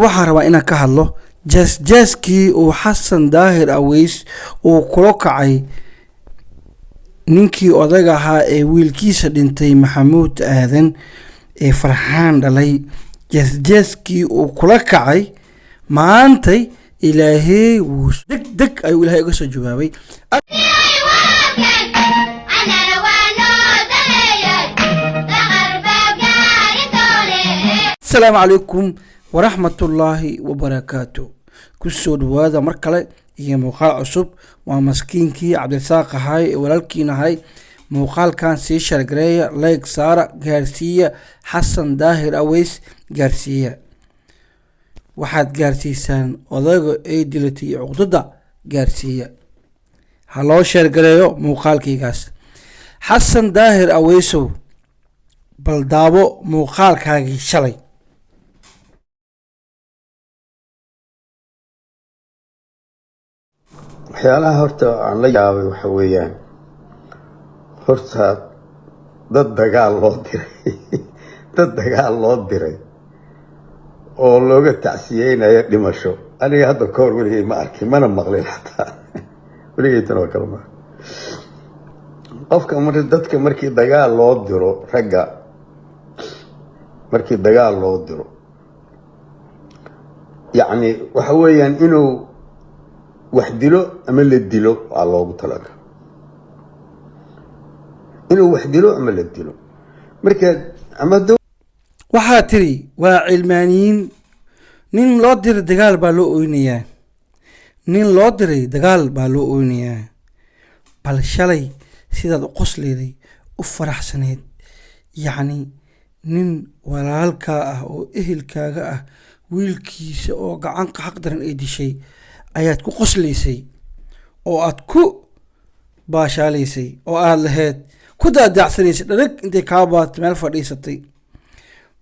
waxaan rabaa inaan ka hadlo jeeskii uu xasan daahir aweys uu kula kacay ninkii odaga ahaa ee wiilkiisa dhintay maxamuud aadan ee farxaan dhalay. jeeskii uu kula kacay maantay ilaahay wuu degdeg ayuu ilaahay uga soo jawaabay. السلام عليكم ورحمة الله وبركاته. كسو دوادا مركلة هي موقع عصب ومسكينكي عبد الساق هاي ولالكينا هاي موقع كان سيشار جريا لايك سارة جارسية حسن داهر أويس جارسية واحد جارسيسان وضاقو اي دلتي عقددا جارسية هلو شار جريا موقع كيغاس حسن داهر أويسو بلدابو موقع كاغي شلي waxyaalaha horta aan la yaabay waxa weeyaan horta dad dagaal loo diray oo looga tacsiyeynayo dhimasho aniga hadda ka hor weligay ma arkin mana maqlin xataa weligay tan oo kale ma qofka dadka markii dagaal loo diro ragga markii dagaal loo diro yacni waxa weeyaan inuu wax dilo ama la dilo waa loogu talagalay inuu wax dilo ama la dilo marka ama waxaa tiri waa cilmaaniyiin nin loo diray dagaal baa loo oynayaa bal shalay sidaad u qosleeday u faraxsaneed yacni nin walaalkaa ah oo ehelkaaga ah wiilkiisa oo gacanka xaq daran ay dishay ayaad ku qoslaysay oo aad ku baashaalaysay oo aad lahayd ku daadacsanaysay dharag intay kaa baatay meel fadhiisatay.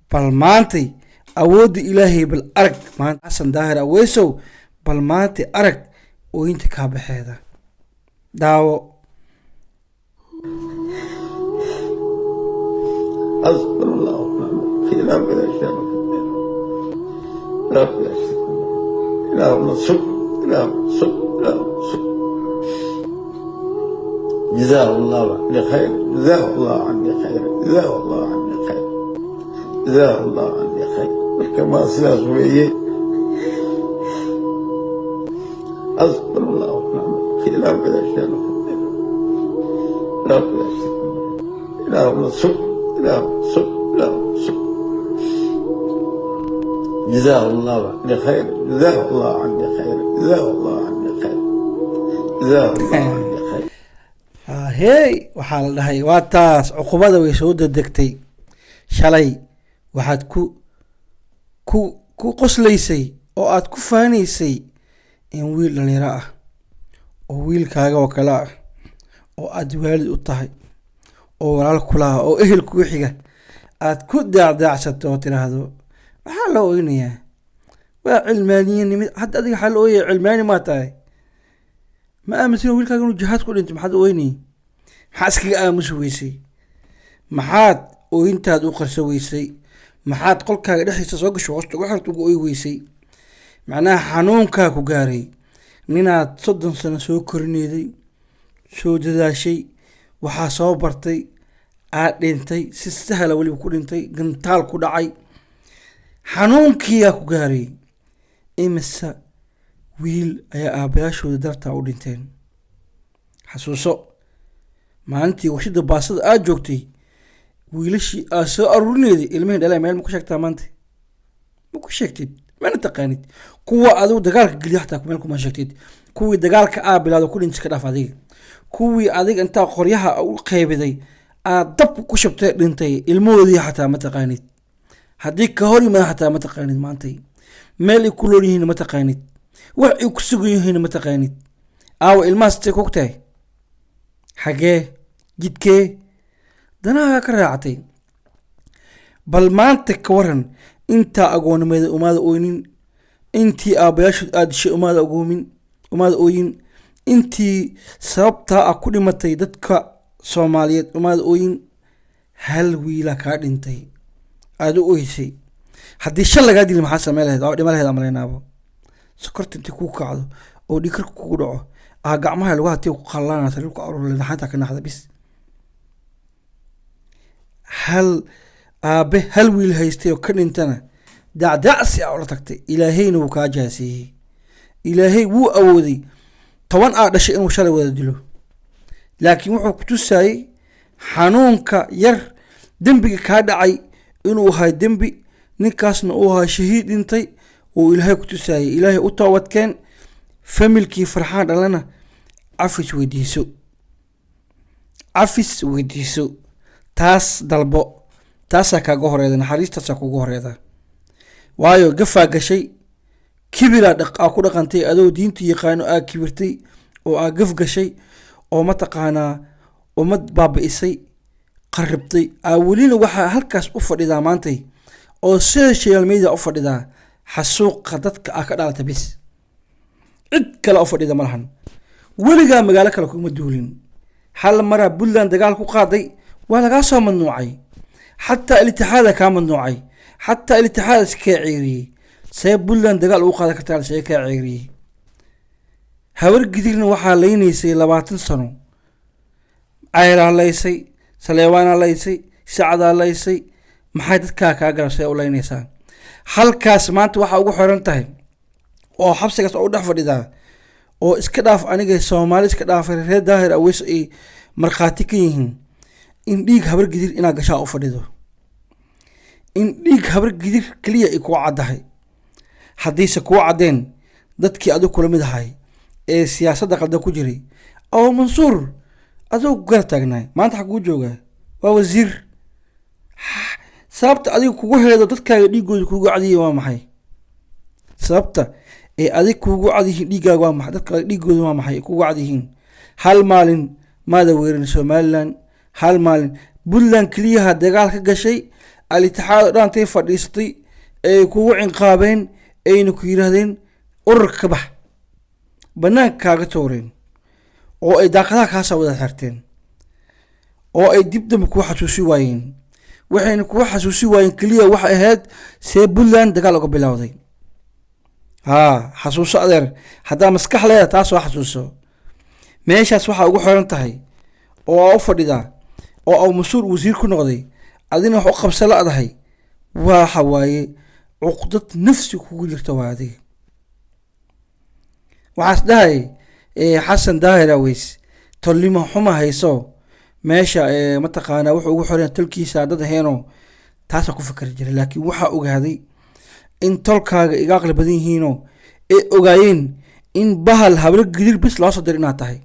bal maantay awoodda ilaahay bal arag maanta xasan daahir aweysow bal maantay arag ooyinta kaa baxeeda daawo. جزاه الله عني خير جزاه الله عني خير جزاه الله عني خير جزاه الله عني خير كما سلاس ويه أصبر الله ونعم الوكيل لا بلا شيء لا بلا شيء لا صب لا صب لا صب جزاه الله عني خير جزاه الله عني خير جزاه الله عني خير جزاه الله عني خير. hey waxaa la dhahay waa taas cuqubada way soo dedegtay shalay waxaad ku qoslaysay oo aad ku faanaysay in wiil dhalinyaro ah oo wiilkaaga oo kale ah oo aad waalid u tahay oo walaal kulaha oo ehel kuu xiga aad ku daacdaacsato oo tiraahdo maxaa loo oynayaa waa cilmaaniyiin hadda adiga waxaa la ooyaya cilmaani maa tahay ma aaminsan wiilkaaga inuu jihaad ku dhintay maxaad oynay maxaa iskaga aamusi weysay maxaad ooyintaad u qarso weysay maxaad qolkaaga dhexdiisa soo gasho hoosta waxaad ugu oy weysay macnaha xanuunkaa ku gaaray ninaad 30 sano soo korineeday soo dadaashay waxaa soo bartay aad dhintay si sahla weliba ku dhintay gantaal ku dhacay xanuunkiyaa ku gaaray imisa wiil ayaa aabayaashooda dartaa u dhinteen xasuuso maalintii warshada baasada aad joogtay wiilashii aad soo aruurineeday ilmihii dhalay meel ma ku sheegtaa maanta ma ku sheegtid mana taqaanid kuwa adigu dagaalka geliya xataa meel kuma sheegtid kuwii dagaalka aa bilaado ku dhinta ka dhaaf adiga kuwii adiga intaa qoryaha u qaybiday aad dab ku shabtay dhintay ilmahoodii xataa ma taqaanid haddii ka hor yimaada xataa ma taqaanid maantay meel ay ku lool yihiin ma taqaanid wax ay ku sugan yihiin ma taqaanid aawa ilmahaas tay kogtahay xagee jidkee danaha ka raacatay. bal maanta ka waran intaa agoonimeeda umaada oynin intii aabayaashood aad dishay umaada ooyin intii sababtaa ah ku dhimatay dadka Soomaaliyeed umaada ooyin hal wiila kaa dhintay aad u oysay haddii shan lagaa dili maxaa samey lahayd oo dhima lahayd amaleynaabo sokorta intii kuu kacdo oo dhikarka kugu dhaco gacmaha lagu hatay ku qallaan sariirku aruurin xanta ka naxda bis hal wiil haystay oo ka dhintana dacdacsi oo la tagtay ilaahayna wuu kaa jaasiyey ilaahay wuu awooday 10 dhashay inuu shalay wada dilo laakiin wuxuu ku tusayay xanuunka yar dambiga ka dhacay inuu ahay dambi ninkaasna uu ahaa shahiid dhintay oo ilaahay ku tusayay ilaahay u toobadkeen familkii farxaan dhalana cafis weydiiso taas dalbo taasaa kaaga horeeda naxariistaasaa kugu horeeda waayo gafaa gashay kibira ku dhaqantay adoo diinta yaqaano kibirtay oo gaf gashay oo mataqaanaa ummad baabi'isay qarribtay welina waxaa halkaas u fadhidaa maantay oo social media u fadhidaa xasuuqa dadka ka dhalata bis cid kale u fadhida malahan weligaa magaalo kale kuma duulin hal mara Puntland dagaal ku qaaday waa laga soo mamnuucay xataa iltixaada ka mamnuucay xataa iltixaad iska ciiriyay say Puntland dagaal uu qaaday kartaa shay ka ciiriyay hawar gidirna waxaa leynaysay 20 sano ayra laysay Saleewaana laysay Sacada laysay maxay dadka ka garashay u leynaysaa halkaas maanta waxa ugu xiran tahay oo xabsigaas oo dhex fadhida oo iska dhaaf aniga Soomaali iska dhaaf reer daahir aweys ay marqaati ka yihiin in dhiig habar gidir ina gashaa u fadhido in dhiig habar gidir kaliya ay ku cadahay hadiise ku cadeen dadkii adu kula mid ahay ee siyaasadda qaldan ku jiray oo Mansuur adoo gar taagnay maanta xaq uu jooga waa wasiir sababta adigu kugu heedo dadkaaga dhiigooda kugu cadiyo waa maxay sababta adigu kugu cadiyo dhiigaaga waa maxay dadka dhiigooda waa maxay kugu cadiyin hal maalin maada weerin Somaliland hal maalin Puntland kaliya dagaal ka gashay al-itixaad dhaantay fadhiistay ee kugu cinqaabeen ayna ku yiraahdeen ururka bax banaankaaga tooreen oo ay daaqadaha ka soo wada xirteen oo ay dib dambe ku xasuusi waayeen waxayna ku xasuusi waayeen kaliya wax ahayd see Puntland dagaal uga bilowday xasuuso adeer hadaa maskax leeyahay taas waa xasuuso meeshaas waxa ugu xiran tahay oo u fadhida oo Mansuur wasiir ku noqday adina wax u qabsan la adahay waxa waaye uqdad nafsi kugu jirta waadi waxaas dhahay Xasan Daahir Aweys tolimo xuma hayso meesha mataqaana wuxuu ugu xiran talkiisa dad heeno taas ku fikir jiray laakiin waxa ogaaday in tolkaaga iga aqal badan yihiin oo ogaayeen in bahal habar gidir bis loo soo diray inaad tahay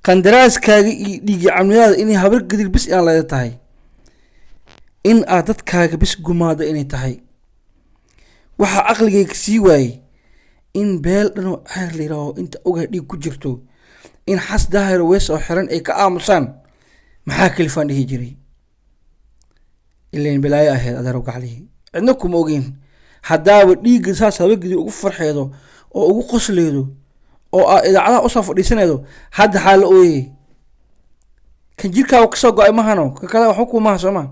qandaraaskaaga iyo dhiig camniyada in habar gidir bis aan la tahay in aad dadkaaga bis gumaada inay tahay waxa aqligayga sii waayay in beel dhano xeer leeyahay inta ogaa dhiig ku jirto in Xas Daahir Aweys oo xiran ay ka aamusan maxaa kalifan dhihi jiray ileen bilaay ahayd adeer gaclihi cidna kuma ogeen hadaba dhiig saas habar gidir ugu farxeedo oo ugu qosleedo oo idaacadaha u soo fadhiisanaydo hadda xal ooyay kan jirka ka soo go'ay mahano ka kala wax ku ma soma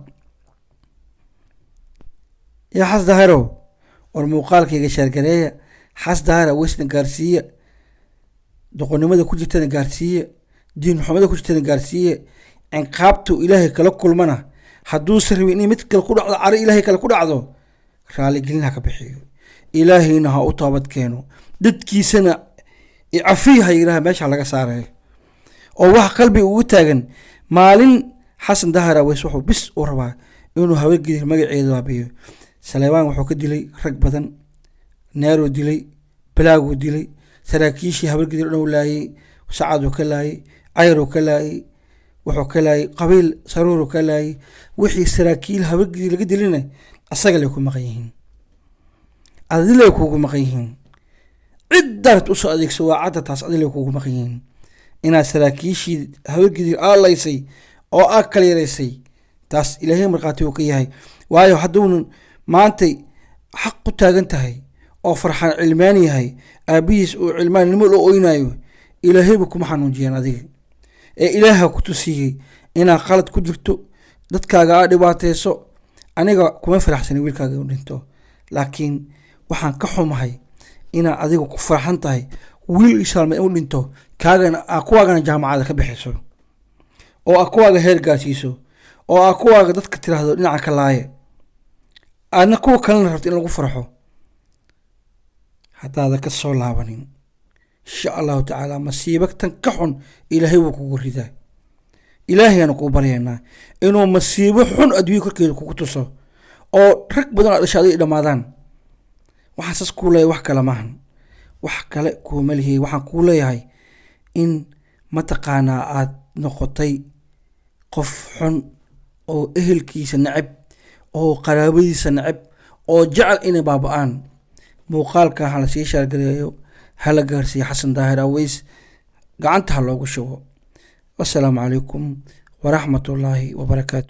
ya Xas Daahir oo muuqaalkayga shargareeya Xas Daahir Aweys gaarsiiya doqonnimada ku jirta gaarsiiya diin xumada ku jirta gaarsiiya in qaabtu ilaahay kala kulmana hadduu sarwi in mid kale ku dhacdo cari ilaahay kale ku dhacdo raali gelina ka bixiyo ilaahayna ha u toobad keeno dadkiisana icafiha yiraahdo meesha laga saaray oo wax qalbi ugu taagan maalin Xasan Daahir Aweys wuxuu bis u rabaa inuu habar gidir magaceeda waabiyo Saleewaan wuxuu ka dilay rag badan neero dilay balaagu dilay saraakiishi habar gidir dhow laayay Sacadu ka laayay Ayro ka laayay wuxuu ka laayay qabiil saruur ka laayay wixii saraakiil habar gidir laga dilina asaga la ku maqan yihiin adile ku maqan yihiin ciddart u soo adeegso waa cadda taas adile ku maqan yihiin ina saraakiishi habar gidir aalaysay oo kala yareysay taas ilaahay marqaati uu ka yahay waayo hadduu maantay xaq ku taagan tahay oo farxan cilmaani yahay aabiis oo cilmaanimo loo oynayo ilaahay kuma xanuunjiyaan adiga ilaaha ku tusiyay ina qalad ku jirto dadkaaga dhibaateyso aniga kuma faraxsan wiilkaaga u dhinto laakiin waxaan ka xumahay inaad adiga ku farxan tahay wiil ishaalme u dhinto kuwaagana jaamacada ka bixiso oo kuwaaga heer gaarsiiso oo kuwaaga dadka tiraahdo dhinaca ka laaye aadna kuwa kalena rabto in lagu farxo haddaada ka soo laabanin insha allahu tacaala masiibo tan ka xun ilaahay wuu kugu ridaa ilaahayana kuu baryaynaa inuu masiibo xun adduunya korkeeda kugu tuso oo rag badan oo dhasha adiga dhammaadaan waxaan saas kuu leeyahay wax kale maahan wax kale kuuma lihiyey waxaan kuu leeyahay in mataqaanaa aad noqotay qof xun oo ehelkiisa necab oo qaraabadiisa necab oo jecel inay baaba'aan muuqaalka hala sii shaargareeyo hala gaarsiiyo xasan daahir aweys gacanta ha loogu shubo wassalaamu calaykum waraxmatullaahi wabarakaatu